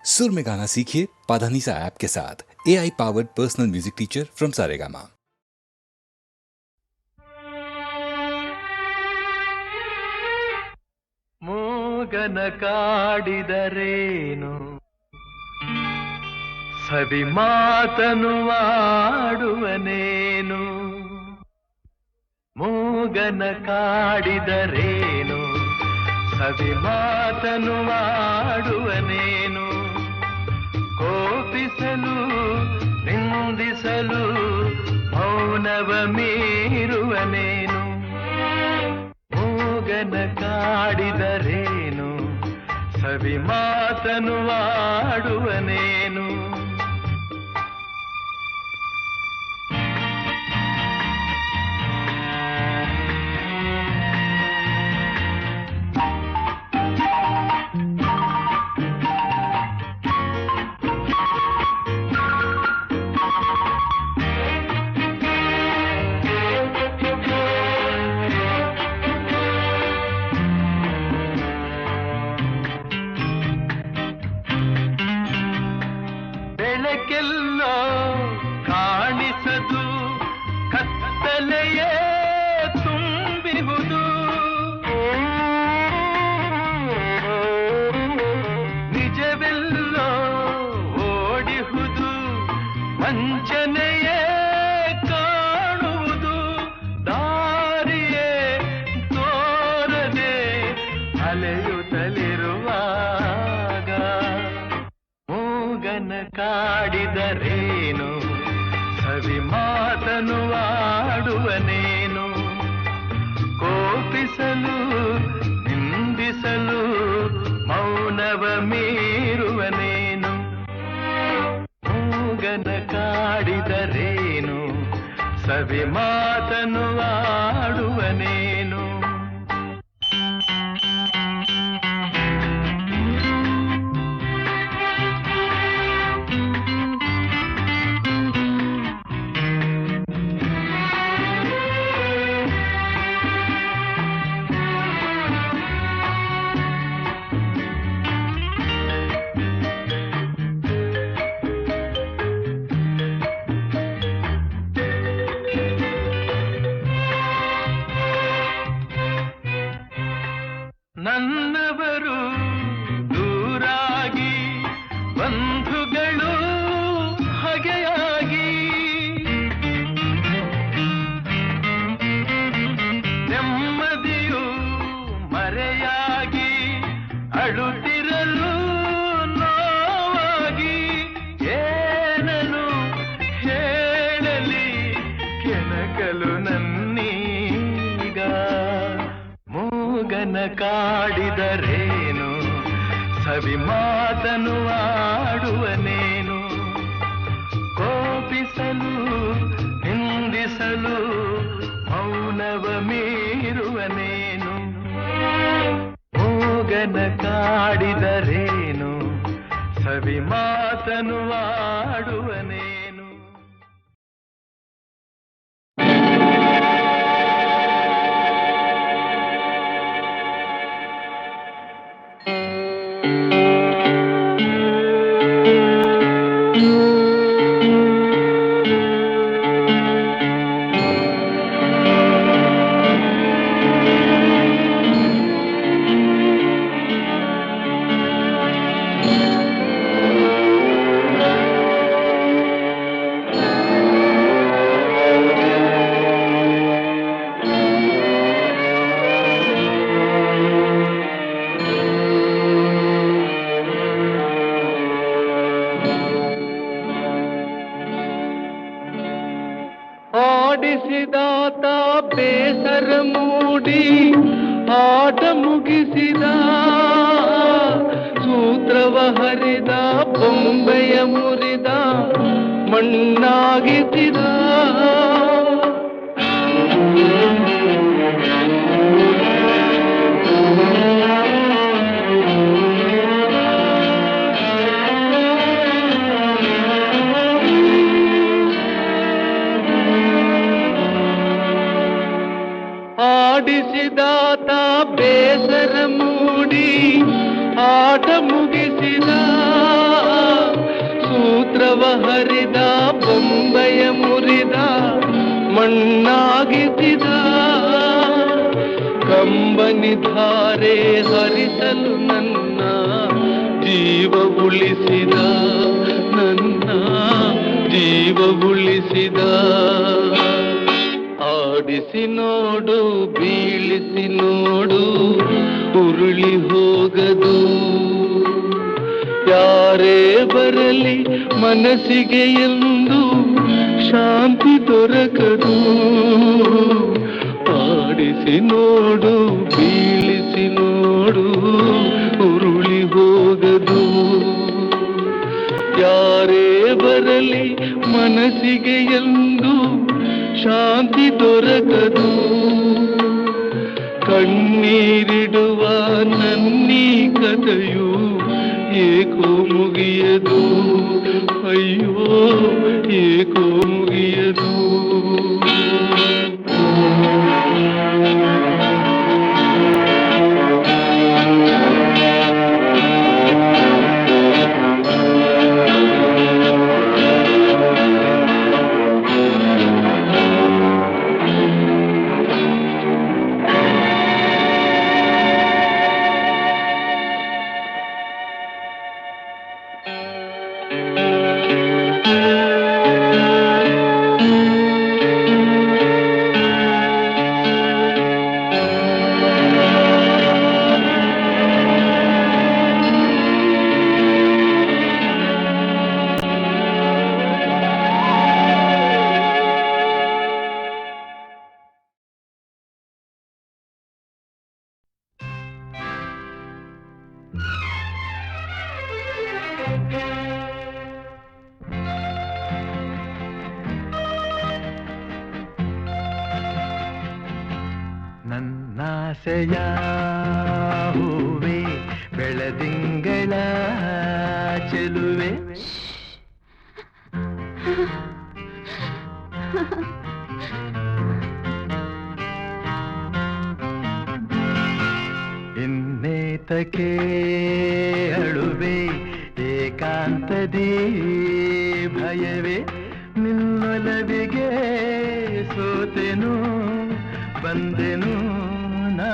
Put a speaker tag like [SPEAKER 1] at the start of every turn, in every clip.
[SPEAKER 1] सुर में गाना सीखिए पाधानीसा ऐप के साथ। AI powered personal music teacher from Saregama.
[SPEAKER 2] ಮೂಗನ ಕಾಡಿದರೇನು ಸವಿ ಮಾತನು ಆಡುವನೇನು ಮೂಗನ ಕಾಡಿದರೇನು ಸವಿ ಮಾತನು ಆಡುವನೇನು ಕೋಪಿಸಲು ನಿಂದಿಸಲು ಮೌನವ ಮೀರುವನೇನು ಮೂಗನ ಕಾಡಿದರೇನು ಸವಿ ಮಾತನು ಆಡುವನೇನು ಬೆಳಕೆಲ್ಲೋ ಕಾಣಿಸದು ಕತ್ತಲೆಯೇ ತುಂಬಿಹುದು ನಿಜವೆಲ್ಲೋ ಓಡಿಹುದು ವಂಚನೆಯೇ ಕಾಣುವುದು ದಾರಿಯೇ ತೋರದೆ ಅಲೆಯುತ್ತಲಿರುವಾಗ ಮೂಗನ ಕಾಡಿದರೇನು ಸವಿ ಮಾತನು ಆಡುವನೇನು ಕೋಪಿಸಲು ನಿಂದಿಸಲು ಮೌನವ ಮೀರುವನೇನು ಮೂಗನ ಕಾಡಿದರೇನು ಸವಿ ಮಾತನು ಆಡುವನೇನು ನನ್ನವರು ದೂರಾಗಿ ಬಂಧುಗಳು ಹಗೆಯಾಗಿ ನೆಮ್ಮದಿಯು ಮರೆಯಾಗಿ ಅಳುತ್ತಿರಲು ನೋವಾಗಿ ಏನನು ಹೇಳಲಿ ಕೆಣಕಲು ನನ್ನೀಗ ಮೂಗನ ಕಾಡಿದರೇನು ಸವಿ ಮಾತನು ಆಡುವನೇನು ಕೋಪಿಸಲು ನಿಂದಿಸಲು ಮೌನವ ಮೀರುವನೇನು ಮೂಗನ ಕಾಡಿದರೇನು ಸವಿ ಮಾತನು ಆಡುವನೇನು ಆಡಿಸಿದಾತ ಬೇಸರ ಮೂಡಿ ಆಟ ಮುಗಿಸಿದ ಸೂತ್ರವ ಹರಿದ ಬೊಂಬೆಯ ಮುರಿದ ಮಣ್ಣಾಗಿಸಿದ ಆಡಿಸಿದಾತ ಬೇಸರ ಮೂಡಿ ಆಟ ಮುಗಿಸಿದ ಹರಿದ ಬೊಂಬೆಯ ಮುರಿದ ಮಣ್ಣಾಗಿಸಿದ ಕಂಬನಿ ಧಾರೆ ಹರಿಸಲು ನನ್ನ ಜೀವ ಉಳಿಸಿದ ನನ್ನ ಜೀವ ಉಳಿಸಿದ ಆಡಿಸಿ ನೋಡು ಬೀಳಿಸಿ ನೋಡು ಉರುಳಿ ಹೋಗದು ಯಾರೇ ಬರಲಿ ಮನಸ್ಸಿಗೆ ಎಂದು ಶಾಂತಿ ದೊರಕದು ಆಡಿಸಿ ನೋಡು ಬೀಳಿಸಿ ನೋಡು ಉರುಳಿ ಹೋಗದು ಯಾರೇ ಬರಲಿ ಮನಸ್ಸಿಗೆ ಎಂದು ಶಾಂತಿ ದೊರಕದು ಕಣ್ಣೀರಿಡುವ ನನ್ನೀ ಕಥೆಯು ಏಕೋ ಮುಗಿಯದು ಅಯ್ಯೋ ಏಕೋ ಮುಗಿಯದು
[SPEAKER 3] ನನ್ನಾಸೆಯ ಹೂವೆ ಬೆಳದಿಂಗಳ ಚೆಲುವೆ ಇನ್ನೇತಕ್ಕೆ ಅಳುವೆ ಏಕಾಂತದಿ ಭಯವೇ ನಿನ್ನೊಲವಿಗೆ ಸೋತೆನು ಬಂದೆನು ನಾ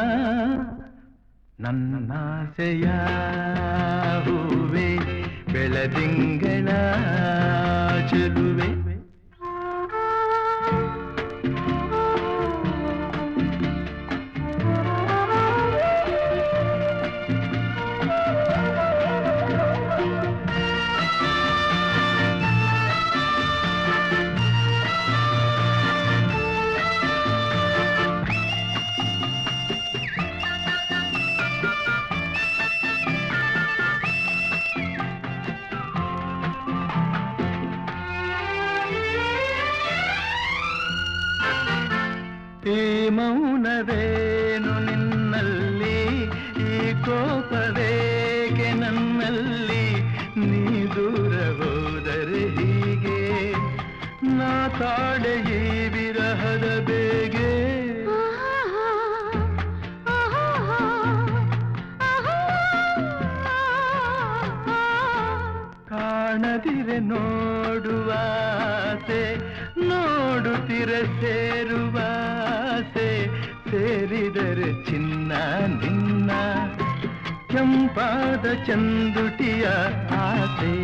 [SPEAKER 3] ನನ್ನಾಸೆಯ ಹೂವೆ ಬೆಳದಿಂಗಳ ಚೆಲುವೆ ಈ ಮೌನವೇನು ನಿನ್ನಲ್ಲಿ ಈ ಕೋಪವೇಕೆ ನನ್ನಲ್ಲಿ ನೀ ದೂರ ಹೋದರೆ ಹೀಗೆ ನಾ ತಾಳೆ ಈ ವಿರಹದ ಬೇಗೆ ಕಾಣದಿರೆ ನೋಡುವಾಸೆ ನೋಡುತ್ತಿರೆ ಸೇರುವಾಸೆ ಸೇರಿದರೆ ಚಿನ್ನ ನಿನ್ನ ಕೆಂಪಾದ ಚಂದುಟಿಯ ಆಸೆ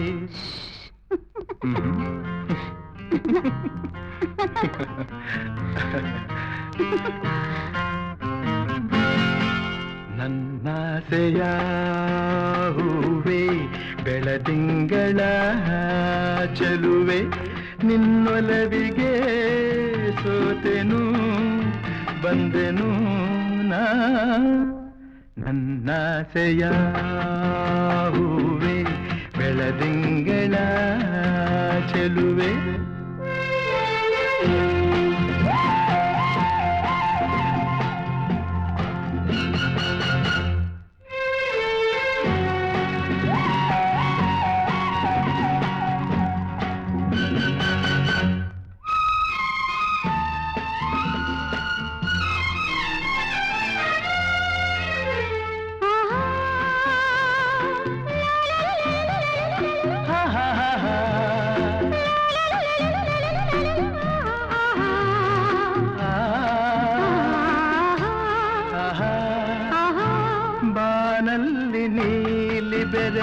[SPEAKER 3] ನನ್ನಾಸೆಯ ಹೂವೆ ಬೆಳದಿಂಗಳ ಚೆಲುವೆ ನಿನ್ನೊಲವಿಗೆ ಸೋತೆನು ಬಂದೆನು ನಾ ನನ್ನಾಸೆಯ ಹೂವೆ ಬೆಳದಿಂಗಳ ಚೆಲುವೆ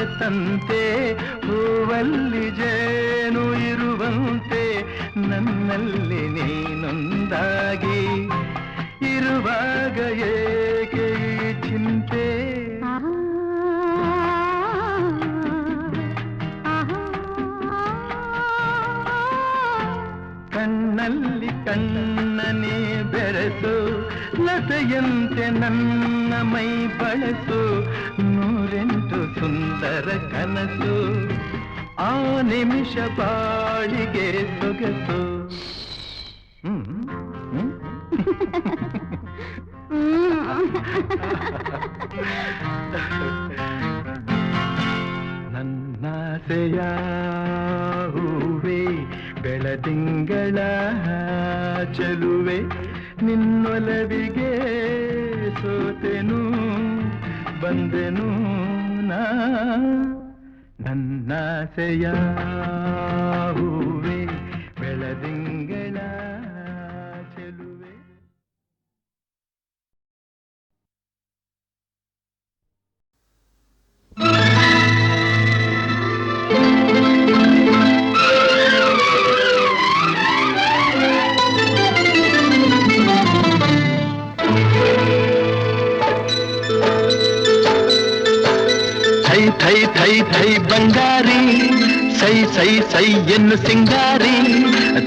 [SPEAKER 3] ಬೆರೆತಂತೆ ಹೂವಲ್ಲಿ ಜೇನು ಇರುವಂತೆ ನನ್ನಲ್ಲಿ ನೀನೊಂದಾಗಿ ಇರುವಾಗ ಏಕೆ ಈ ಚಿಂತೆ ಕಣ್ಣಲ್ಲಿ ಕಣ್ಣನೇ ಬೆರೆಸು ಲತೆಯಂತೆ ನನ್ನ ಮೈ ಬಳಸು ನೂರೆಂಟು ಸುಂದರ ಕನಸು ಆ ನಿಮಿಷ ಬಾಳಿಗೆ ಸೊಗಸು ನನ್ನಾಸೆಯ ಹೂವೇ ಬೆಳದಿಂಗಳ ಚೆಲುವೆ ನಿನ್ನೊಲವಿಗೆ ಸೋತೆನು ಬಂದೆನು ನಾ ನನ್ನಾಸೆಯ ಹೂವೇ ಬೆಳದಿಂಗಳ ಚೆಲುವೆ. ಥೈ ಥೈ ಥೈ ಬಂಗಾರಿ ಸೈ ಸೈ ಸೈ ಎನ್ನು ಸಿಂಗಾರಿ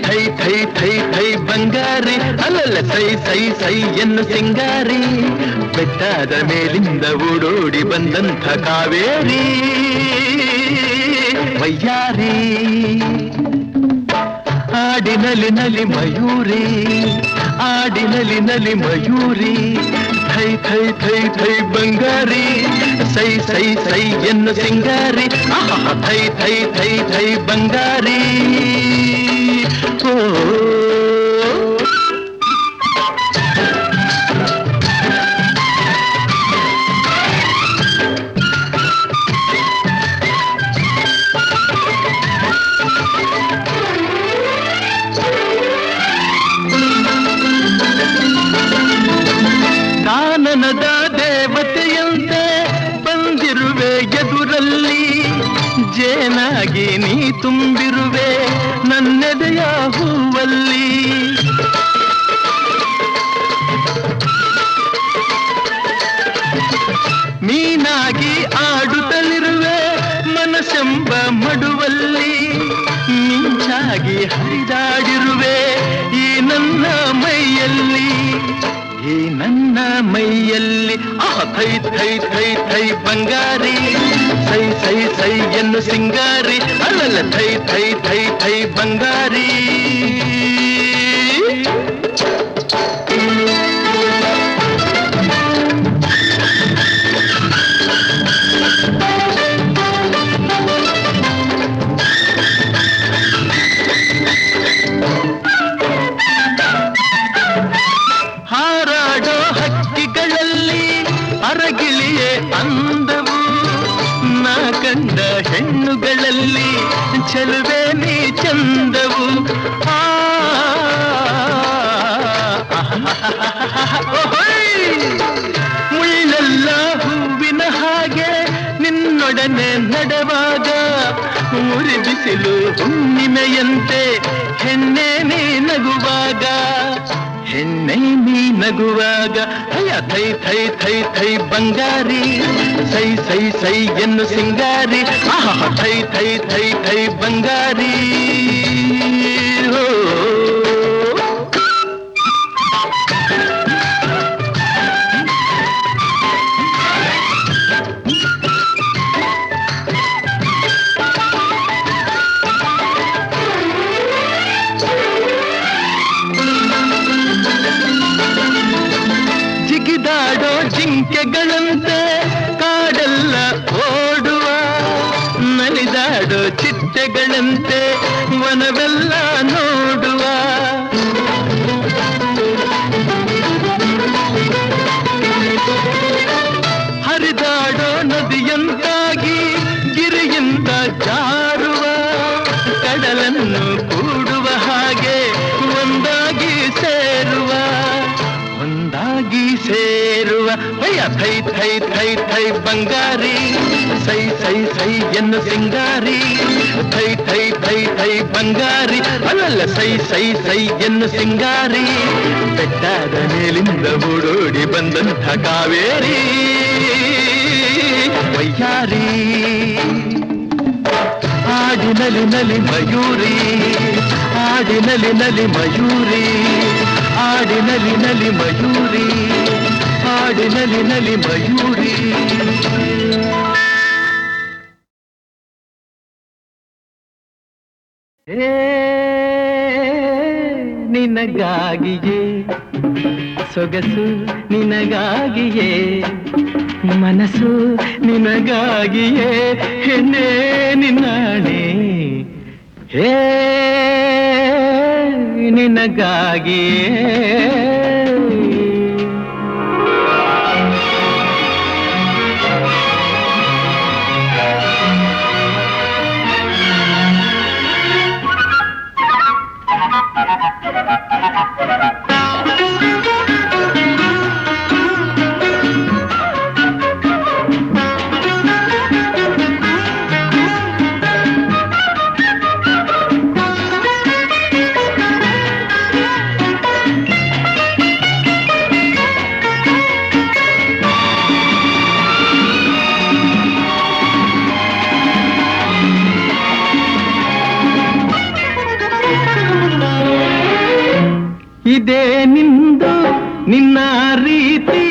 [SPEAKER 3] ಥೈ ಥೈ ಥೈ ಥೈ ಬಂಗಾರಿ ಅಲ್ಲಲ್ಲ ಸೈ ಸೈ ಸೈ ಎನ್ನು ಸಿಂಗಾರಿ ಬೆಟ್ಟದ ಮೇಲಿಂದ ಓಡೋಡಿ ಬಂದಂಥ ಕಾವೇರಿ ವಯ್ಯಾರಿ ಆಡಿನಲಿ ನಲಿ ಮಯೂರಿ ಆಡಿನಲಿ ನಲಿ ಮಯೂರಿ ಥೈ ಥೈ ಥೈ ಥೈ ಬಂಗಾರಿ ಸೈ ಸೈ ಸೈ ಎನ್ನು ಸಿಂಗಾರಿ ಥೈ ಥೈ ಥೈ ಥೈ ಬಂಗಾರಿ ಓ ಕಾನನದ ದೇವತೆಯಂತೆ ಬಂದಿರುವೆ ಎದುರಲ್ಲಿ ಜೇನಾಗಿ ನೀ ತುಂಬಿರುವೆ ನನ್ನೆದೆಯ ಹೂವಲ್ಲಿ ಮೀನಾಗಿ ಆಡುತ್ತಲಿರುವೆ ಮನಸ್ಸೆಂಬ ಮಡುವಲ್ಲಿ ಮಿಂಚಾಗಿ ಹರಿದಾಡಿರುವೆ ಈ ನನ್ನ ಮೈಯಲ್ಲಿ ಈ ನನ್ನ ಮೈಯಲ್ಲಿ ಥೈ ಥೈ ಥೈ ಥೈ ಬಂಗಾರಿ ಸೈ ಸೈ ಸೈ ಎನ್ನು ಸಿಂಗಾರಿ ಅಲ್ಲಲ್ಲ ಥೈ ಥೈ ಥೈ ಥೈ ಬಂಗಾರಿ ಹಾರಾಡೋ ಹಕ್ಕಿಗಳಲ್ಲಿ ಅರಗಿಳಿಯೇ ಅಂದವು ನಾ ಕಂಡ ಹೆಣ್ಣುಗಳಲ್ಲಿ ಚೆಲುವೆ ನೀ ಚಂದವು ಮುಳ್ಳೆಲ್ಲ ಹೂವಿನ ಹಾಗೆ ನಿನ್ನೊಡನೆ ನಡೆವಾಗ ಊರಿ ಬಿಸಿಲು ಹುಣ್ಣಿಮೆಯಂತೆ ಹೆಣ್ಣೆ ನೀ ನಗುವಾಗ ಹೆಣ್ಣೆ ನೀ ನಗುವಾಗ ಅಯ್ಯ ಥೈ ಥೈ ಥೈ ಥೈ ಬಂಗಾರಿ ಸೈ ಸೈ ಸೈ ಎನ್ನು ಸಿಂಗಾರಿ ಥೈ ಥೈ ಥೈ ಥೈ ಬಂಗಾರಿ ಜಿಗಿದಾಡೋ ಜಿಂಕೆಗಳಂತೆ ಕಾಡೆಲ್ಲ ಓಡುವ ನಲಿದಾಡೋ ಚಿಟ್ಟೆಗಳಂತೆ ವನವೆಲ್ಲ ನೋಡುವ ಹರಿದಾಡೋ ನದಿಯಂತಾಗಿ ಗಿರಿಯಿಂದ ಜಾರುವ ಕಡಲನ್ನು ಕೂಡುವ ಹಾಗೆ ಒಂದಾಗಿ ಸೇರುವ ಒಂದಾಗಿ ಸೇರುವ ಅಯ್ಯ ಥೈ ಥೈ ಥೈ ಥೈ ಬಂಗಾರಿ ಸೈ ಸೈ ಸೈ ಎನ್ನು ಸಿಂಗಾರಿ ಥೈ ಥೈ ಥೈ ಥೈ ಬಂಗಾರಿ ಅಲ್ಲಲ್ಲ ಸೈ ಸೈ ಸೈ ಎನ್ನು ಸಿಂಗಾರಿ ಬೆಟ್ಟದ ಮೇಲಿಂದ ಓಡೋಡಿ ಬಂದಂಥ ಕಾವೇರಿ ವಯ್ಯಾರಿ ಆಡಿನಲಿ ನಲಿ ಮಯೂರಿ ಆಡಿನಲಿ ನಲಿ ಮಯೂರಿ ಆಡಿನಲಿ ನಲಿ ಮಯೂರಿ ಆಡಿನಲಿ ನಲಿ ಮಯೂರಿ ನಿನಗಾಗಿಯೇ ಸೊಗಸು ನಿನಗಾಗಿಯೇ ಮನಸ್ಸು ನಿನಗಾಗಿಯೇ ಹೆಣ್ಣೆ ನಿನ್ನಾಣೆ ಹೇ ನಿನಗಾಗಿಯೇ ಇದೇ ನಿಂದು ನಿನ್ನ ರೀತಿ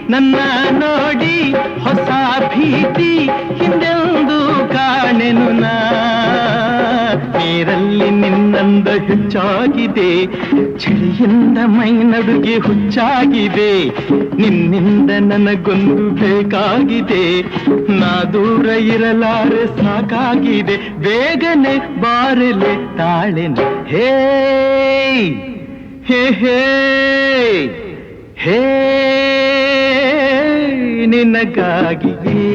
[SPEAKER 3] ನನ್ನ ನೋಡಿ ಹೊಸ ಭೀತಿ ಹಿಂದೆಂದು ಕಾಣೆನು ನಾ ನೀರಲ್ಲಿ ನಿನ್ನಂದ ಹೆಚ್ಚಾಗಿದೆ ಚಳಿಯಿಂದ ಮೈ ನಡುಗೆ ಹುಚ್ಚಾಗಿದೆ ನಿನ್ನಿಂದ ನನಗೊಂದು ಬೇಕಾಗಿದೆ ನಾ ದೂರ ಇರಲಾರೆ ಸಾಕಾಗಿದೆ ಬೇಗನೆ ಬಾರಲೆ ತಾಳೆನು ಹೇ ಹೇ ಹೇ ಹೇ ನಿನಗಾಗಿಯೇ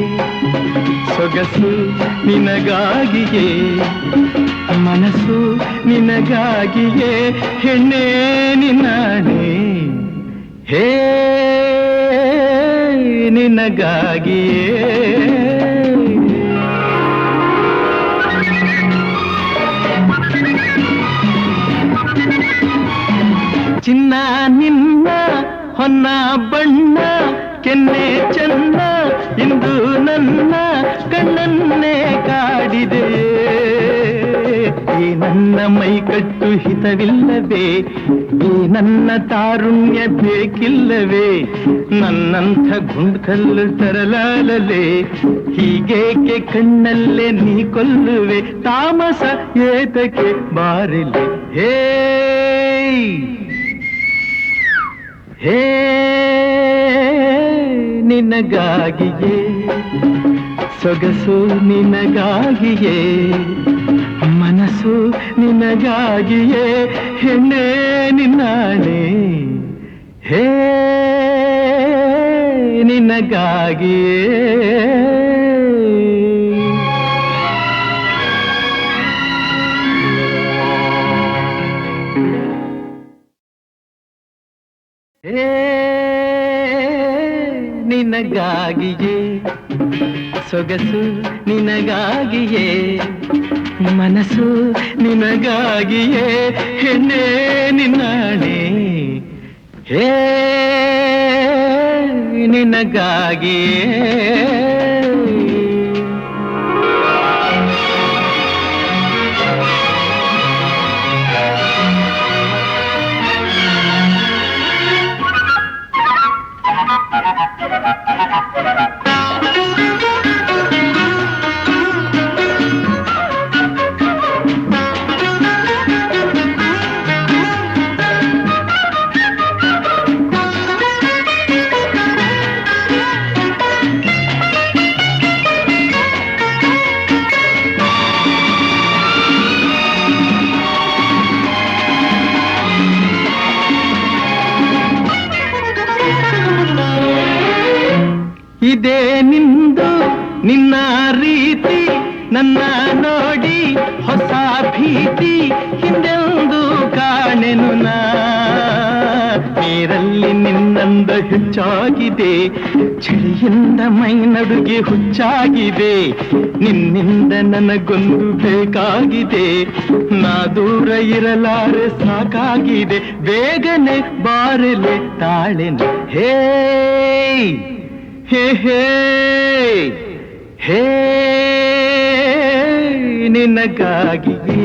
[SPEAKER 3] ಸೊಗಸು ನಿನಗಾಗಿಯೇ ಮನಸ್ಸು ನಿನಗಾಗಿಯೇ ಹೆಣ್ಣೆ ನಿನ್ನಾಣೆ ಹೇ ನಿನಗಾಗಿಯೇ ಚಿನ್ನ ನಿನ್ನ ಹೊನ್ನ ಬಣ್ಣ ಕೆನ್ನೆ ಚೆನ್ನ ಇಂದು ನನ್ನ ಕಣ್ಣನ್ನೇ ಕಾಡಿದೆ ಈ ನನ್ನ ಮೈಕಟ್ಟು ಹಿತವಿಲ್ಲವೇ ಈ ನನ್ನ ತಾರುಣ್ಯ ಬೇಕಿಲ್ಲವೇ ನನ್ನಂಥ ಗುಂಡ್ಕಲ್ಲು ತರಲಾಲಲೆ ಹೀಗೇಕೆ ಕಣ್ಣಲ್ಲೇ ನೀ ಕೊಲ್ಲುವೆ ತಾಮಸ ಏತಕ್ಕೆ ಬಾರಿಲೆ ಹೇ ಹೇ ನಿನಗಾಗಿಯೇ ಸೊಗಸು ನಿನಗಾಗಿಯೇ ಮನಸ್ಸು ನಿನಗಾಗಿಯೇ ಹೆಣ್ಣೆ ನಿನ್ನಾಣೆ ಹೇ ನಿನಗಾಗಿಯೇ ನಿನಗಾಗಿಯೇ ಸೊಗಸು ನಿನಗಾಗಿಯೇ ಮನಸ್ಸು ನಿನಗಾಗಿಯೇ ಹೆಣ್ಣೆ ನಿನ್ನಾಣೆ ಹೇ ನಿನಗಾಗಿಯೇ ಇದೇ ನಿಂದು ನಿನ್ನ ರೀತಿ ನನ್ನ ನೋಡಿ ಹೊಸ ಭೀತಿ ಹಿಂದೆಂದು ಕಾಣೆನು ನಾ ನೀರಲ್ಲಿ ನಿನ್ನಂದ ಹೆಚ್ಚಾಗಿದೆ, ಚಳಿಯಿಂದ ಮೈ ನಡುಗೆ ಹುಚ್ಚಾಗಿದೆ. ನಿನ್ನಿಂದ ನನಗೊಂದು ಬೇಕಾಗಿದೆ, ನಾ ದೂರ ಇರಲಾರೆ ಸಾಕಾಗಿದೆ. ಬೇಗನೆ ಬಾರಲೆ ತಾಳೆನೆ ಹೇ ಹೇ ಹೇ ಹೇ ನಿನಗಾಗಿಯೇ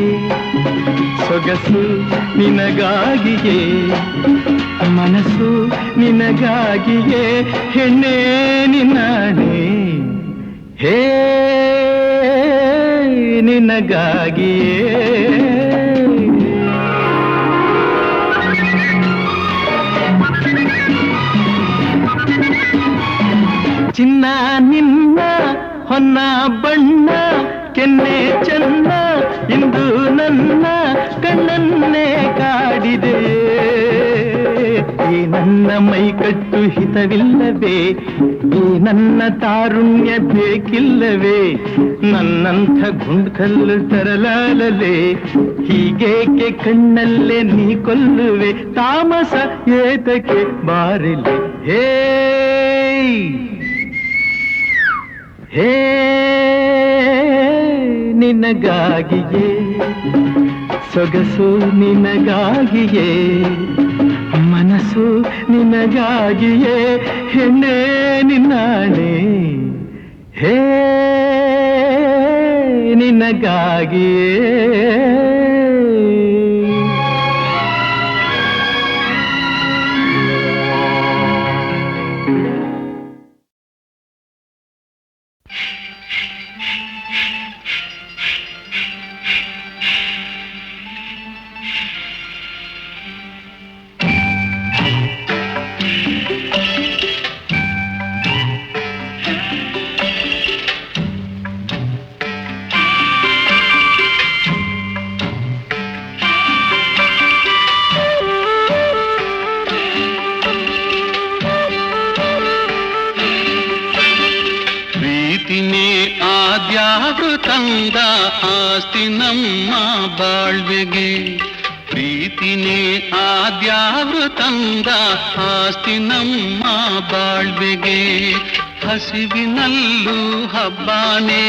[SPEAKER 3] ಸೊಗಸು ನಿನಗಾಗಿಯೇ, ಮನಸ್ಸು ನಿನಗಾಗಿಯೇ, ಹೆಣ್ಣೆ ನಿನ್ನಾಣೆ ಹೇ ನಿನಗಾಗಿಯೇ. ಚಿನ್ನ ನಿನ್ನ ಹೊನ್ನ ಬಣ್ಣ ಕೆನ್ನೆ ಚೆನ್ನ ಇಂದು ನನ್ನ ಕಣ್ಣನ್ನೇ ಕಾಡಿದೆ. ಈ ನನ್ನ ಮೈಕಟ್ಟು ಹಿತವಿಲ್ಲವೇ, ಈ ನನ್ನ ತಾರುಣ್ಯ ಬೇಕಿಲ್ಲವೇ, ನನ್ನಂಥ ಗುಂಡ್ಕಲ್ಲು ತರಲಾಲಲೆ, ಹೀಗೇಕೆ ಕಣ್ಣಲ್ಲೇ ನೀ ಕೊಲ್ಲುವೆ, ತಾಮಸ ಏತಕ್ಕೆ ಬಾರಿಲೆ ಹೇ ಹೇ ನಿನಗಾಗಿಯೇ ಸೊಗಸು ನಿನಗಾಗಿಯೇ, ಮನಸ್ಸು ನಿನಗಾಗಿಯೇ, ಹೆಣ್ಣೆ ನಿನ್ನಾಣೆ ಹೇ ನಿನಗಾಗಿಯೇ.
[SPEAKER 2] ತಂದ ಆಸ್ತಿ ನಮ್ಮ ಬಾಳ್ವೆಗೆ, ಪ್ರೀತಿನೇ ಆದ್ಯಾವ್ರು ತಂದ ಆಸ್ತಿ ನಮ್ಮ ಬಾಳ್ವೆಗೆ. ಹಸಿವಿನಲ್ಲೂ ಹಬ್ಬಾನೇ,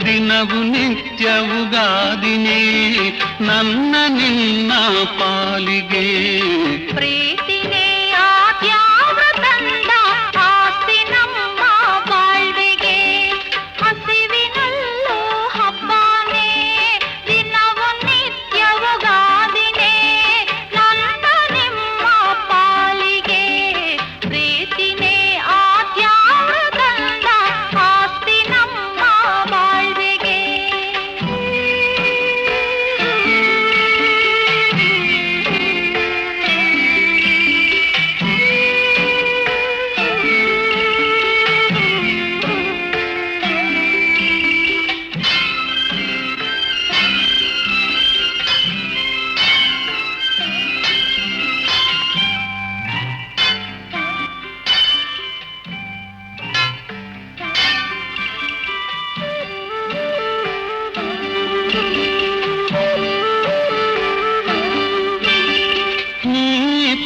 [SPEAKER 2] ದಿನವು ನಿತ್ಯವುಗಾದಿನೇ, ನನ್ನ ನಿನ್ನ ಪಾಲಿಗೆ.
[SPEAKER 4] ಪ್ರೀತಿನೇ ಆದ್ಯಾವ್ರು ತಂದ ಆಸ್ತಿ ನಮ್ಮ ಬಾಳ್ವೆಗೆ, ಹಸಿವಿನಲ್ಲೂ ಹಬ್ಬಾನೇ, ದಿನವು ನಿತ್ಯವುಗಾದಿನೇ, ನನ್ನ ನಿಮ್ಮ ಪಾಲಿಗೆ. ಪ್ರೀತಿನೇ ಆದ್ಯಾವ್ರು ತಂದ ಆಸ್ತಿ ನಮ್ಮ ಬಾಳ್ವೆಗೆ.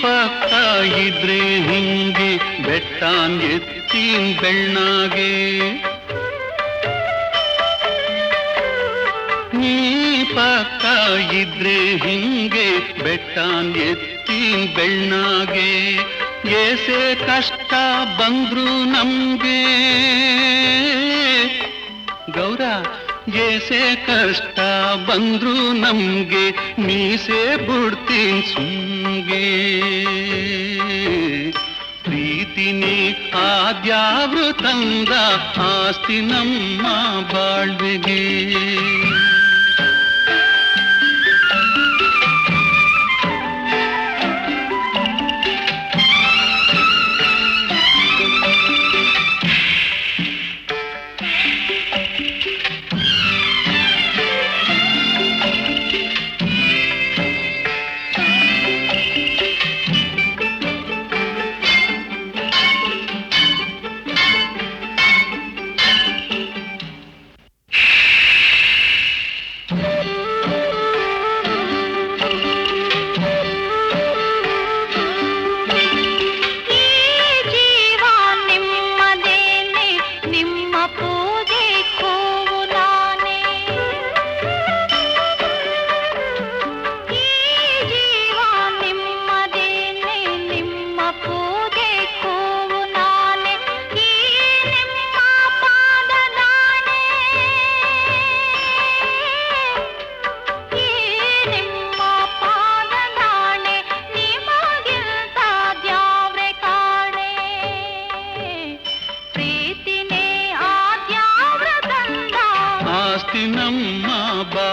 [SPEAKER 2] ಪಕ್ಕ ಇದ್ರೆ ಹಿಂಗೆ ಬೆಟ್ಟಾನ್ ಎತ್ತೀನ್ ಬೆಳ್ಳಾಗೆ, ನೀ ಪಕ್ಕ ಇದ್ರೆ ಹಿಂಗೆ ಬೆಟ್ಟಾನ್ ಎತ್ತೀನ್ ಬೆಳ್ಳಾಗೆ. ಏಸೆ ಕಷ್ಟ ಬಂದ್ರು ನಮ್ಗೆ ಗೌರ, ಏಸೆ ಕಷ್ಟ ಬಂದ್ರು ನಮ್ಗೆ, ಮೀಸೆ ಬಿಡ್ತೀನ್ ಸುಮ್ಗೆ. ಪ್ರೀತಿನೇ ಆದ್ಯಾವ್ರು ತಂದ ಆಸ್ತಿ ನಮ್ಮ ಬಾಳ್ವೆಗೆ.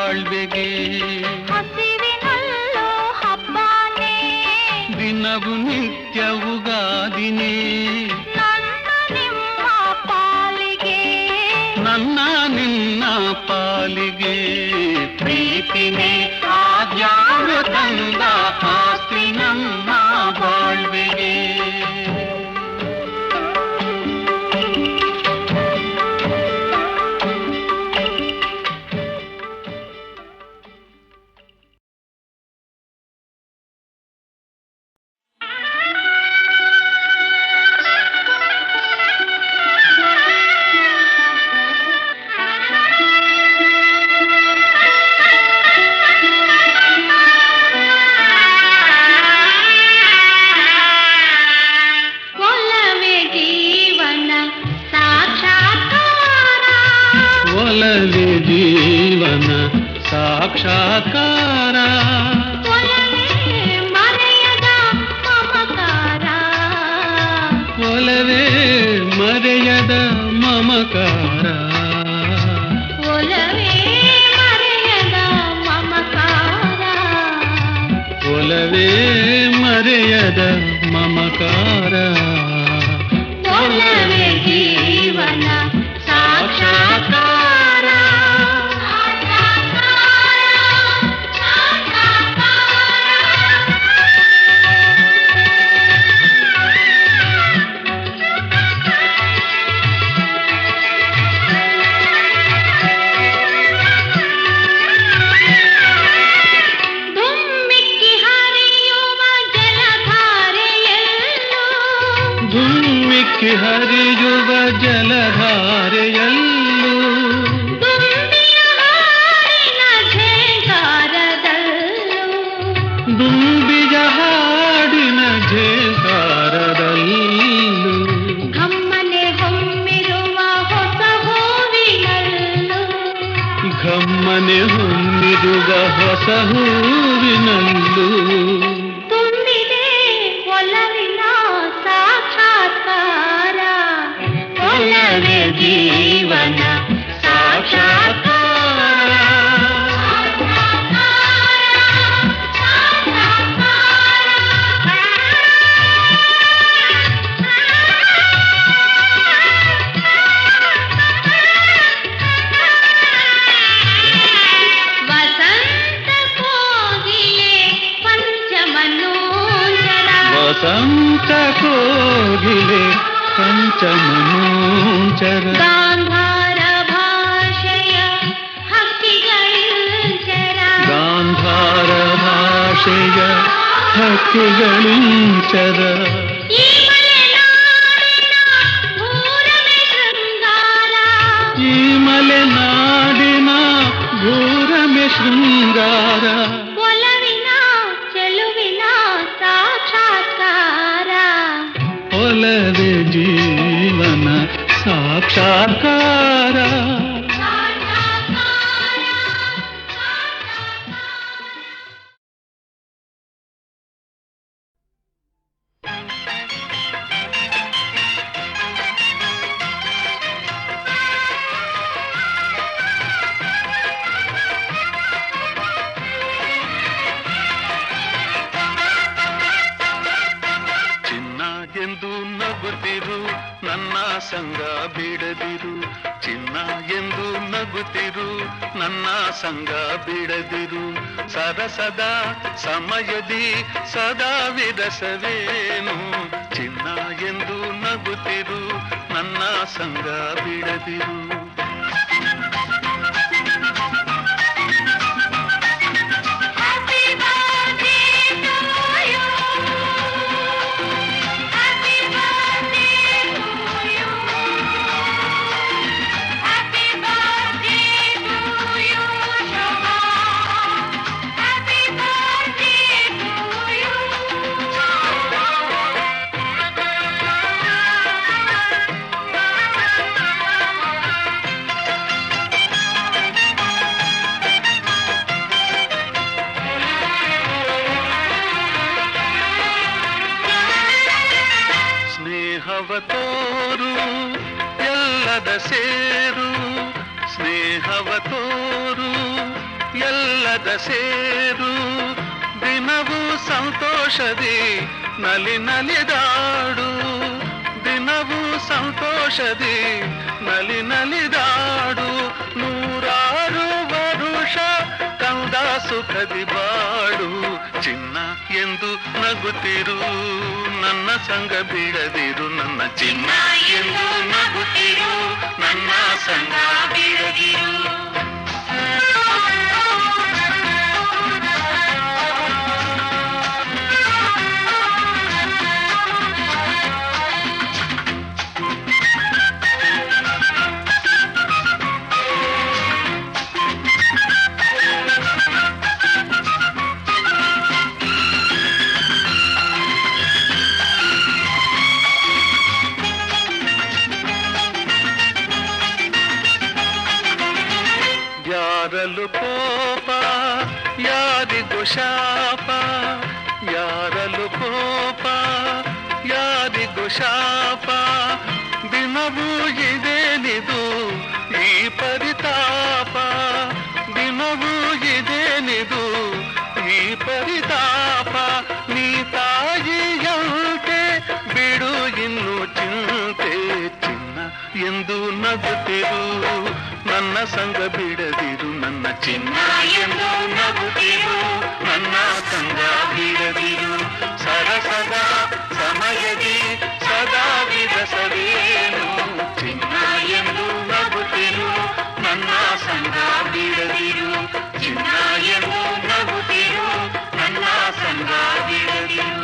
[SPEAKER 2] ಬಾಳ್ವೆಗೆ
[SPEAKER 4] ಹಸಿವಿನಲ್ಲೋ ಹಬ್ಬನೇ
[SPEAKER 2] ದಿನವು ನಿತ್ಯವುಗಾದಿನೇ
[SPEAKER 4] ನನ್ನ ನಿಮ್ಮ ಪಾಲಿಗೆ
[SPEAKER 2] ನನ್ನ ನಿನ್ನ ಪಾಲಿಗೆ ಪ್ರೀತಿನೇ ಆದ್ಯಾರು ತಂದ ಆಸ್ತಿ ನಮ್ಮ ಬಾಳ್ವೆಗೆ ಒಲವೇ ಜೀವನ ಸಾಕ್ಷಾತ್ಕಾರ
[SPEAKER 4] ಮರೆಯದ ಮಮಕಾರ
[SPEAKER 2] ಒಲವೇ ಮರೆಯದ ಮಮಕಾರ
[SPEAKER 4] ಒಲವೇ ಮರೆಯದ ಮಮಕಾರ
[SPEAKER 2] ಒಲವೇ ಮರೆಯದ ಮಮಕಾರ
[SPEAKER 4] ಒಲವೇ ಜೀವನ ಸಾಕ್ಷಾತ್ಕಾರ
[SPEAKER 2] ಧುಮ್ಮಿಕ್ಕಿ ಹರಿಯುವ ಜಲಧಾರೆಯಲ್ಲೂ ದುಂಬಿಯ ಹಾಡಿನ ಝೇಂಕಾರದಲ್ಲೂ
[SPEAKER 4] ಘಮ್ಮನೆ ಹೊಮ್ಮಿರುವ ಹೊಸ ಹೂವಿನಲ್ಲೂ
[SPEAKER 2] ಘಮ್ಮನೆ ಹೊಮ್ಮಿರುವ ಹೊಸ ಹೂವಿನಲ್ಲೂ
[SPEAKER 4] ತುಂಬಿದೆ ಒಲವಿನ ಸಾಕ್ಷಾತ್ಕಾರ ಒಲವೇ ಜೀವನ ಸಾಕ್ಷಾತ್ಕಾರ
[SPEAKER 2] ವಸಂತ ಕೋಗಿಲೆ ಪಂಚಮನೂಂಚರ
[SPEAKER 4] ಗಾಂಧಾರ ಭಾಷೆಯ ಹಕ್ಕಿಗಳಿಂಚರ
[SPEAKER 2] ಗಾಂಧಾರ ಭಾಷೆಯ ಹಕ್ಕಿಗಳಿಂಚರ
[SPEAKER 4] ಈ ಮಲೆನಾಡಿನ ಭೂರಮೆ ಶೃಂಗಾರ
[SPEAKER 2] ಈ ಮಲೆನಾಡಿನ ಭೂರಮೆ ಶೃಂಗಾರ
[SPEAKER 4] ಒಲವಿನ ಚೆಲುವಿನ ಸಾಕ್ಷಾತ್ಕಾರ
[SPEAKER 2] ಒಲವೇ ಜೀವನ ಸಾಕ್ಷಾತ್ಕಾರ ಎಂದು ನಗುತ್ತಿರು ನನ್ನ ಸಂಗ ಬಿಡದಿರು ಚಿನ್ನ ಎಂದು ನಗುತ್ತಿರು ನನ್ನ ಸಂಗ ಬಿಡದಿರು ಸರಸದ ಸಮಯದಿ ಸದಾ ವಿರಸವೇನು ಚಿನ್ನ ಎಂದು ನಗುತ್ತಿರು ನನ್ನ ಸಂಗ ಬಿಡದಿರು ತೋರು ಎಲ್ಲದ ಸೇರು ಸ್ನೇಹವ ತೋರು ಗಂಧದ ಸೇರು ದಿನವೂ ಸಂತೋಷದಿ ನಲಿ ನಲಿದಾಡು ದಿನವೂ ಸಂತೋಷದಿ ನಲಿ ನಲಿದಾಡು ನೂರಾರು ವರುಷ ಕಂದ ಸುಖದಿ ಬಾಡು ಚಿನ್ನ ಎಂದು ನಗುತ್ತಿರು ನನ್ನ ಸಂಗ ಬಿಡದಿರು ನನ್ನ ಚಿನ್ನ ಎಂದು ನಗುತ್ತಿರು ನನ್ನ ಸಂಗ ಬಿಡದಿರು ಯಾರಲು ಕೋಪ ಯಾರಿಗೂ ಶಾಪ ಯಾರಲು ಕೋಪ ಯಾರಿಗೂ ಶಾಪ ದಿನವೂ ಇದೇನಿದು ಈ ಪರಿತಾಪ ದಿನವೂ ಇದೇನಿದು ಈ ಪರಿತಾಪ ನೀ ತಾಯಿಯಂತೆ ಬಿಡು ಇನ್ನು ಚಿಂತೆ ಚಿನ್ನ ಎಂದು ನಗುತ್ತಿರು ನನ್ನ ಸಂಗ ಬಿಡದಿರು ನನ್ನ ಚಿನ್ನ ಎಂದು ನಗುತ್ತಿರು ನನ್ನ ಸಂಗ ಬಿಡದಿರು ಸರಸದ ಸಮಯದಿ ಸದಾ ವಿರಸವೇನು ಚಿನ್ನ ಎಂದು ನಗುತ್ತಿರು ನನ್ನ ಸಂಗ ಬಿಡದಿರು ಚಿನ್ನ ಎಂದು ನಗುತ್ತಿರು ನನ್ನ ಸಂಗ ಬಿಡದಿರು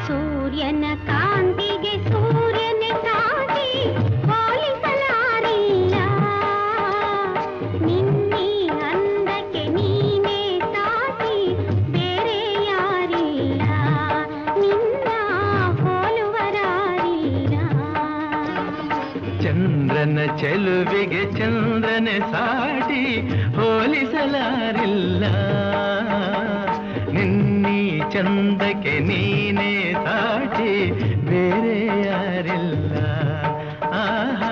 [SPEAKER 4] ಸೂರ್ಯನ ಕಾಂತಿಗೆ ಸೂರ್ಯನ ಸಾಟಿ ಹೋಲಿಸಲಾರಿಲ್ಲ ನಿನ್ನೆ ಅಂದಕ್ಕೆ ನೀನೇ ಸಾಟಿ ಬೇರೆ ಯಾರಿಲ್ಲ ನಿನ್ನ ಹೋಲುವರಾರಿಲ್ಲ
[SPEAKER 3] ಚಂದ್ರನ ಚೆಲುವಿಗೆ ಚಂದ್ರನ ಸಾಟಿ ಹೋಲಿಸಲಾರಿಲ್ಲ ನಿನ್ನೀ ಚಂದಕ್ಕೆ ನೀನೇ ಸಾಟಿ ಬೇರೆ ಯಾರಿಲ್ಲ ಆಹಾ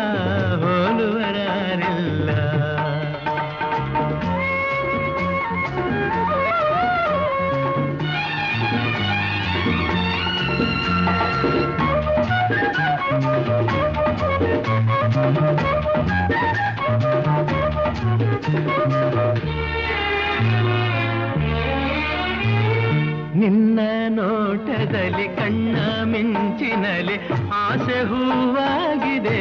[SPEAKER 3] ಹೋಲುವರಾರಿಲ್ಲ ನಿನ್ನ ನೋಟದಲ್ಲಿ ಕಣ್ಣ ಮಿಂಚಿನಲ್ಲಿ ಆಸೆ ಹೂವಾಗಿದೆ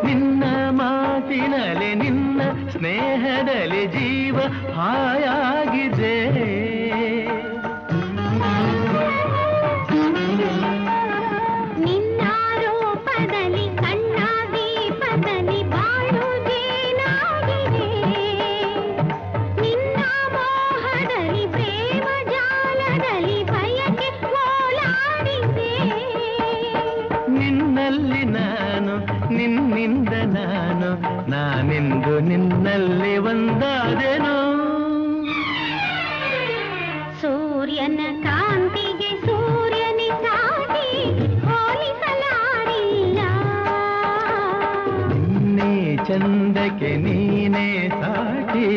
[SPEAKER 3] ನಿನ್ನ ಮಾತಿನಲ್ಲಿ ನಿನ್ನ ಸ್ನೇಹದಲ್ಲಿ ಜೀವ ಹಾಯಾಗಿದೆ
[SPEAKER 4] ನಿನ್ನ ರೂಪದಲ್ಲಿ ಕಣ್ಣ ದೀಪದಲ್ಲಿ ಬಾಳು ಜೇನಾಗಿದೆ ನಿನ್ನ ಮೋಹದಲ್ಲಿ ಪ್ರೇಮ ಜಾಲದಲ್ಲಿ ಬಯಕೆ ಓಲಾಡಿದೆ
[SPEAKER 3] ನಿನ್ನಲ್ಲಿ ನಾನು ನಿನ್ನಿಂದ ನಾನು ನಾನೆಂದು ನಿನ್ನಲ್ಲಿ ಒಂದಾದೆನು
[SPEAKER 4] ಸೂರ್ಯನ ಕಾಂತಿಗೆ ಸೂರ್ಯನೇ ಸಾಟಿ ಹೋಲಿಸಲಾರಿಲ್ಲ
[SPEAKER 3] ನೀ ಚಂದಕ್ಕೆ ನೀನೇ ಸಾಟಿ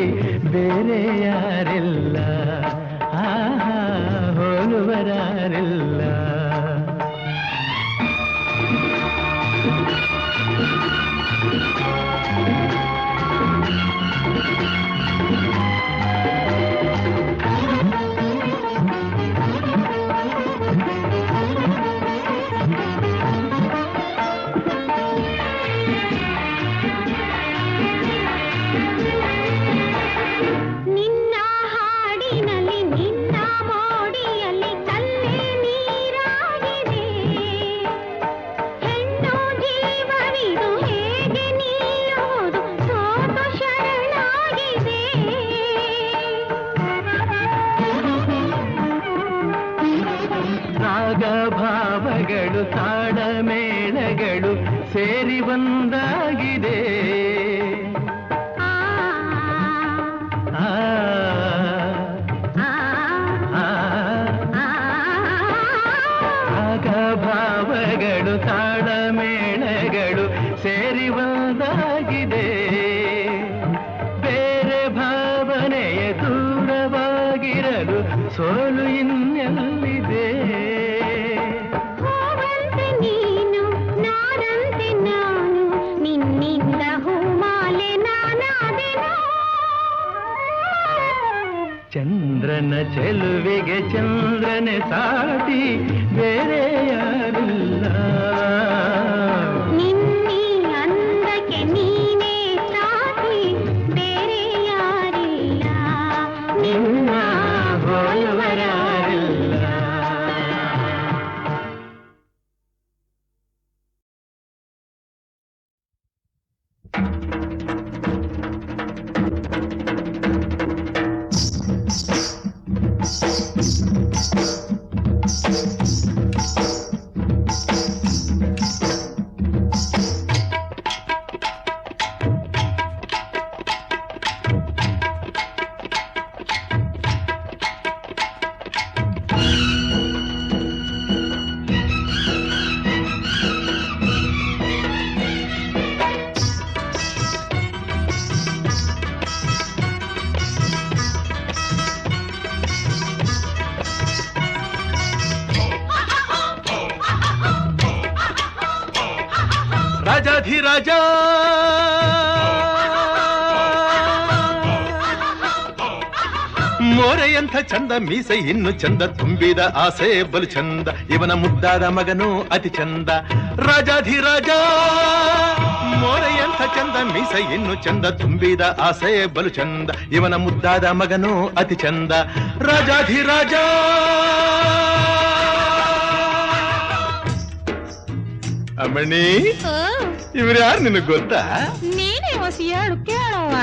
[SPEAKER 3] ಬೇರೆ ಯಾರಿಲ್ಲ ಆಹಾ ಹೋಲುವರಾರಿಲ್ಲ
[SPEAKER 4] ನಿನ್ನ ಹಾಡಿನಲ್ಲಿ ನಿನ್ನ ಮೋಡಿಯಲ್ಲಿ ಕಲ್ಲೇ ನೀರಾಗಿದೆ
[SPEAKER 3] ಭಾವಗಳು ತಾಳಮೇಳಗಳು ಸೇರಿ ಒಂದಾಗಿದೆ.
[SPEAKER 4] ಆ
[SPEAKER 3] ಆ,
[SPEAKER 4] ಆ
[SPEAKER 3] ಆ, ಆಗ ಭಾವಗಳು ತಾಳಮೇಳಗಳು ಸೇರಿ ಒಂದಾಗಿದೆ. ಬೇರೆ ಭಾವನೆಯ ದೂರವಾಗಿರಲು ಸೋಲು ಇನ್ನೆಲ್ಲಿದೆ?
[SPEAKER 4] ಹೂವಂತೆ ನೀನು ನಾರಂತೆ ನಾನು ನಿನ್ನಿಂದ ಹೂಮಾಲೆ ನಾನಾದೆನು.
[SPEAKER 3] ಚಂದ್ರನ ಚೆಲುವಿಗೆ ಚಂದ್ರನೇ ಸಾಟಿ ಬೇರೆ ಯಾರಿಲ್ಲ.
[SPEAKER 4] ನಿನ್ನೀ ಅಂದಕ್ಕೆ ನೀನೇ ಸಾಟಿ ಬೇರೆ ಯಾರಿಲ್ಲ.
[SPEAKER 3] ನಿನ್ನ ಹೋಲುವರಾರಿಲ್ಲ. ರಾಜಾಧಿರಾಜ ಮೋರೆಯಂಥ ಚಂದ ಮೀಸೆ ಇನ್ನು ಚಂದ ತುಂಬಿದ ಆಸೆ ಬಲು ಚಂದ ಇವನ ಮುದ್ದಾದ ಮಗನು ಅತಿ ಚಂದ. ರಾಜಾಧಿರಾಜ ಮೋರೆಯಂಥ ಚಂದ ಮೀಸೆ ಇನ್ನು ಚಂದ ತುಂಬಿದ ಆಸೆ ಬಲು ಚಂದ ಇವನ ಮುದ್ದಾದ ಮಗನು ಅತಿ ಚಂದ. ರಾಜಾಧಿರಾಜ ಅಮ್ಮಣಿ ಇವ್ರು ಯಾರು ನಿನಗ್ ಗೊತ್ತಾ?
[SPEAKER 4] ನೀನೇ ಹೊಸ ಹೇಳು ಕೇಳವ್ವ.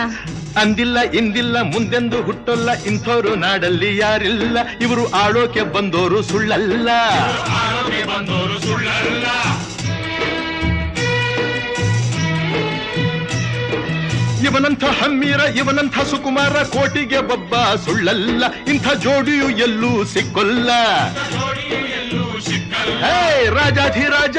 [SPEAKER 3] ಅಂದಿಲ್ಲ ಇಂದಿಲ್ಲ ಮುಂದೆಂದು ಹುಟ್ಟೊಲ್ಲ ಇಂಥೋರು ನಾಡಲ್ಲಿ ಯಾರಿಲ್ಲ. ಇವರು ಆಳೋಕೆ ಬಂದೋರು ಸುಳ್ಳಲ್ಲ. ಇವನಂಥ ಹಮ್ಮೀರ ಇವನಂಥ ಸುಕುಮಾರ ಕೋಟಿಗೆ ಒಬ್ಬ ಸುಳ್ಳಲ್ಲ. ಇಂಥ ಜೋಡಿಯು ಎಲ್ಲೂ ಸಿಕ್ಕೊಲ್ಲ. ಹೇ ರಾಜಾಧಿರಾಜ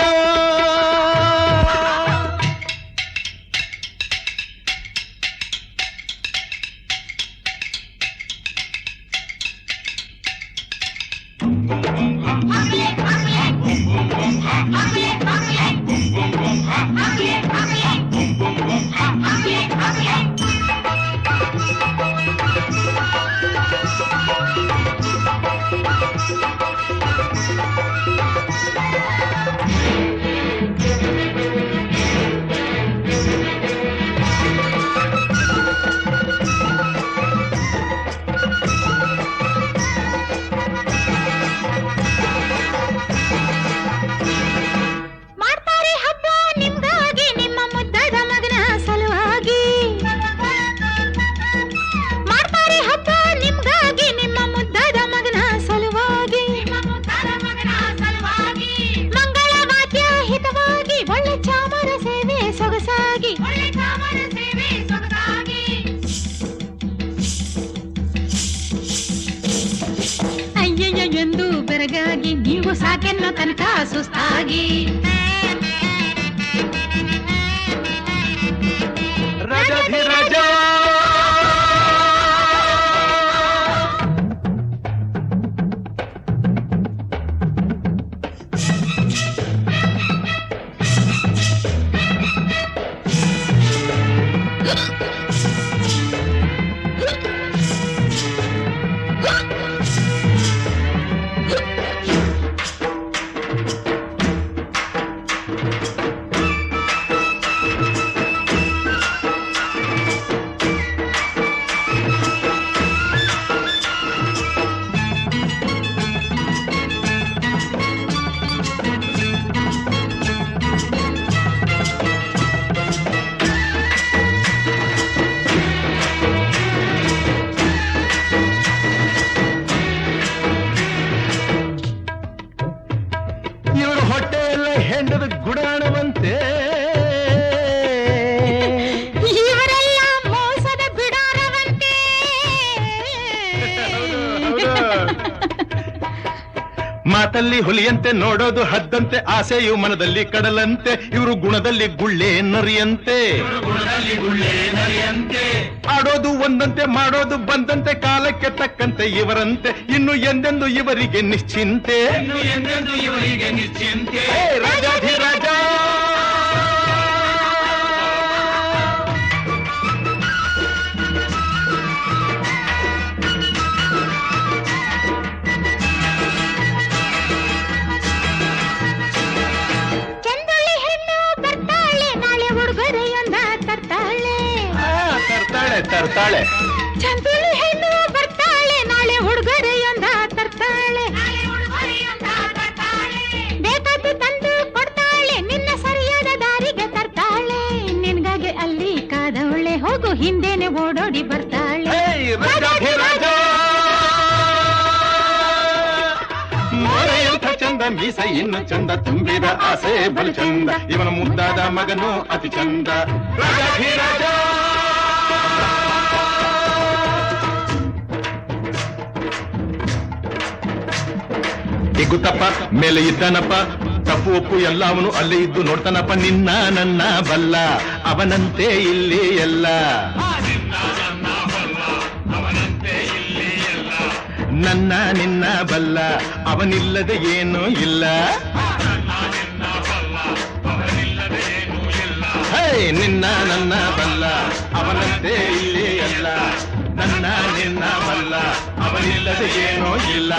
[SPEAKER 4] ಎಂದು ಬೆರಗಾಗಿ ನೀವು ಸಾಕೆನ್ನೋ ತನಕ ಸುಸ್ತಾಗಿ
[SPEAKER 3] ರಾಜಾಧಿರಾಜ ಇವರು ಹೊಟ್ಟೆಯಲ್ಲ ಹೆಂಡದ ಗುಡಾಣವಂತೆ.
[SPEAKER 4] ಇವರೆಲ್ಲ ಮೋಸದ ಬಿಡಾರವಂತೆ.
[SPEAKER 3] ಮಾತಲ್ಲಿ ಹುಲಿಯಂತೆ, ನೋಡೋದು ಹದ್ದಂತೆ, ಆಸೆಯು ಮನದಲ್ಲಿ ಕಡಲಂತೆ. ಇವರು ಗುಣದಲ್ಲಿ ಗುಳ್ಳೆ ನರಿಯಂತೆ. ಆಡೋದು ಒಂದಂತೆ, ಮಾಡೋದು ಬಂದಂತೆ, ಕಾಲಕ್ಕೆ ತಕ್ಕಂತೆ ಇವರಂತೆ. ಇನ್ನು ಎಂದೆಂದು ಇವರಿಗೆ ನಿಶ್ಚಿಂತೆ. ಹೇ ರಾಜಾಧಿರಾಜ.
[SPEAKER 4] ಚಂದುಳ್ಳಿ ಹೆಣ್ಣು ಬರ್ತಾಳೆ, ನಾಳೆ ಉಡುಗೊರೆಯೊಂದ ತರ್ತಾಳೆ.
[SPEAKER 3] ತರ್ತಾಳೆ.
[SPEAKER 4] ಚಂದುಳ್ಳಿ ಹೆಣ್ಣು ಬರ್ತಾಳೆ, ನಾಳೆ ಉಡುಗೊರೆಯೊಂದ ತರ್ತಾಳೆ. ಬೇಕಾದ್ದು ತಂದು ಕೊಡ್ತಾಳೆ, ನಿನ್ನ ಸರಿಯಾದ ದಾರಿಗೆ ತರ್ತಾಳೆ. ನಿನ್ಗಾಗಿ ಅಲ್ಲಿ ಕಾದವಳೆ, ಹೋಗು ಹಿಂದೆನೆ ಓಡೋಡಿ ಬರ್ತಾಳೆ.
[SPEAKER 3] ಹೇ ರಾಜಾಧಿರಾಜ. ಮೊರೆಯಂಥ ಚಂದ, ಮೀಸ ಇನ್ನು ಚಂದ, ತುಂಬಿದ ಆಸೆ ಬಲು ಚಂದ. ಇವನ ಮುದ್ದಾದ ಮಗನು ಅತಿ ಚಂದ. ರಾಜಾಧಿರಾಜ. ಇಗುತ್ತಪ್ಪ ಮೇಲೆ ಇದ್ದಾನಪ್ಪ, ತಪ್ಪು ಒಪ್ಪು ಎಲ್ಲ ಅವನು ಅಲ್ಲೇ ಇದ್ದು ನೋಡ್ತಾನಪ್ಪ. ನಿನ್ನ ನನ್ನ ಬಲ್ಲ, ಅವನಂತೆ ಇಲ್ಲಿ ಎಲ್ಲ. ನನ್ನ ನಿನ್ನ ಬಲ್ಲ, ಅವನಿಲ್ಲದೆ ಏನೂ ಇಲ್ಲ. ಹೇ ನಿನ್ನ ನನ್ನ ಬಲ್ಲ, ಅವನಂತೆ ಇಲ್ಲಿ ಎಲ್ಲ. ನನ್ನ ನಿನ್ನ ಬಲ್ಲ, ಅವನಿಲ್ಲದೆ ಏನೂ ಇಲ್ಲ.